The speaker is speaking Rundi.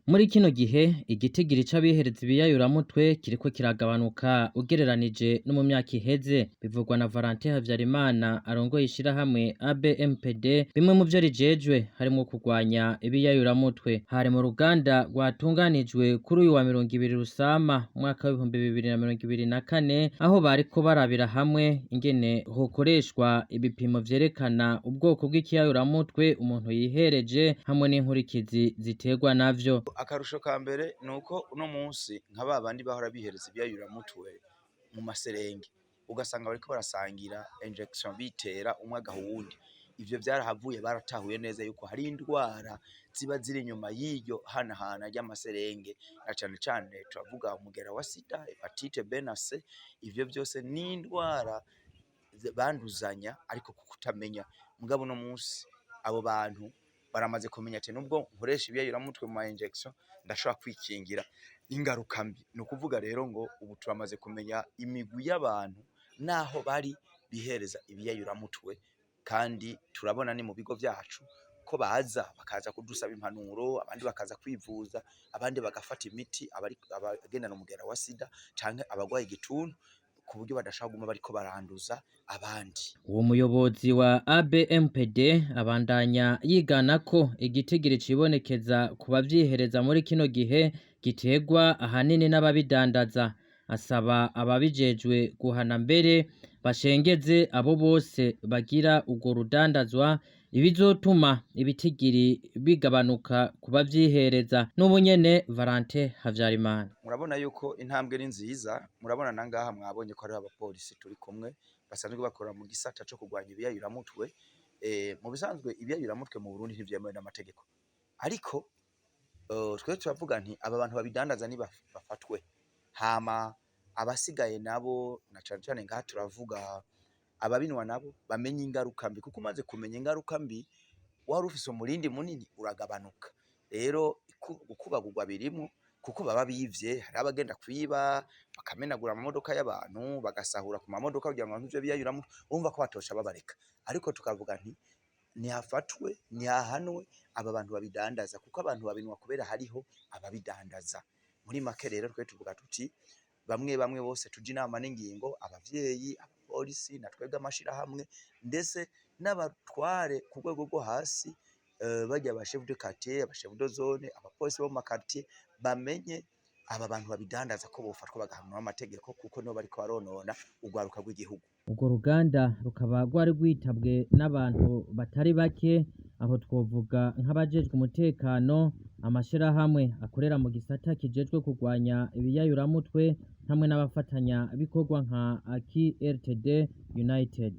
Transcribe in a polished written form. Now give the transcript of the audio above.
Muri kino gihe igitigiri c'abihereza ibiyayuramutwe kiriko kiragabanuka ugereranije no mu myaka iheze, bivugwa na Valentin Havyarimana arongoye ishirahamwe ABMPD. Bimwe mu vyo rijejwe harimwo kurwanya ibiyayuramutwe. Hari mu ruganda rwatunganijwe kuri uyu wa 20 Rusama mwaka wa 2024, aho bariko barabira hamwe ingene hokoreshwa ibipimo vyerekana ubwoko bw'ikiyayuramutwe umuntu yihereje hamwe n'inkurikizi ziterwa navyo. Akarusho ka mbere nuko uno munsi nka babandi bahora bihereza ibiyayuramutwe mu maserenge ugasanga bariko barasangira injection bitera umwe agahundi. Ivyo vyarahavuye baratahuye neza yuko hari indwara ziba ziri inyuma y'iryo hanahana ry'amaserenge, na cane cane turavuga umugera wa sida, hepatite B na C. Ivyo vyose ni indwara banduzanya ariko kukutamenya. Mugabo uno munsi abo bantu baramaze kumenya ati nubwo nkoresha ibiyayuramutwe mu injection ndashobora kwikingira ingaruka mbi. No kuvuga rero ngo ubu turamaze kumenya imigwi y'abantu naho bari bihereza ibiyayuramutwe, kandi turabona ni mu bigo vyacu ko bakaza kudusaba impanuro, abandi bakaza kwivuza, abandi bagafata imiti, abagendana umugera wa sida canke abagwaye igituntu, ku buryo badashaka guma bariko baranduza abandi. Uwo muyobozi wa ABMPD abandanya yigana ko igitigiri cibonekeza ku bavyihereza muri kino gihe giterwa ahanini n'ababidandaza. Asaba ababijejwe guhana mbere bashengeze abo bose bagira urwo rudandazwa, ibizotuma ibitigiri bigabanuka ku bavyihereza. N'ubu nyene Valentin Havyarimana: murabona yuko intambwe ni nziza, murabona nangaha mwabonye ko ari abapolisi turi kumwe basanzwe bakora mu gisata cyo kurwanya ibiyayuramutwe. Mu bisanzwe ibiyayuramutwe mu Burundi ntivyemewe n'amategeko, ariko twe turavuga nti aba bantu babidandaza ni bafatwe, hama abasigaye nabo na cane cane ngaha turavuga ababinwa nabo bamenye ingaruka mbi, kuko umaze kumenya ingaruka mbi wari ufise umurindi munini uragabanuka. Rero gukubagurwa birimo, kuko baba bivye, hari abagenda kwiba bakamenagura amamodoka y'abantu bagasahura ku mamodoka kugira ngo ivyo biyayuramutwe, urumva ko batosha babareka. Ariko tukavuga nti nihafatwe nihahanwe aba bantu babidandaza, kuko abantu babinwa kubera hariho ababidandaza. Muri make rero twe tuvuga tuti bamwe bose tuje inama n'ingingo, abavyeyi, abapolisi, na twebwe amashirahamwe, ndetse n'abatware ku rwego rwo hasi, bajya aba chef de quartier, aba chef de zone, abapolisi bo mu makartier, bamenye aba bantu babidandaza ko bofatwa bagahanwa n'amategeko, kuko nibo bariko baronona urwaruka rw'igihugu. Urwo ruganda rukaba rwari rwitabwe n'abantu batari bake, aho twovuga nk'abajejwe umutekano, amashirahamwe akorera mu gisata kijejwe kurwanya ibiyayuramutwe, hamwe n'abafatanya bikorwa nka Aki RTD United.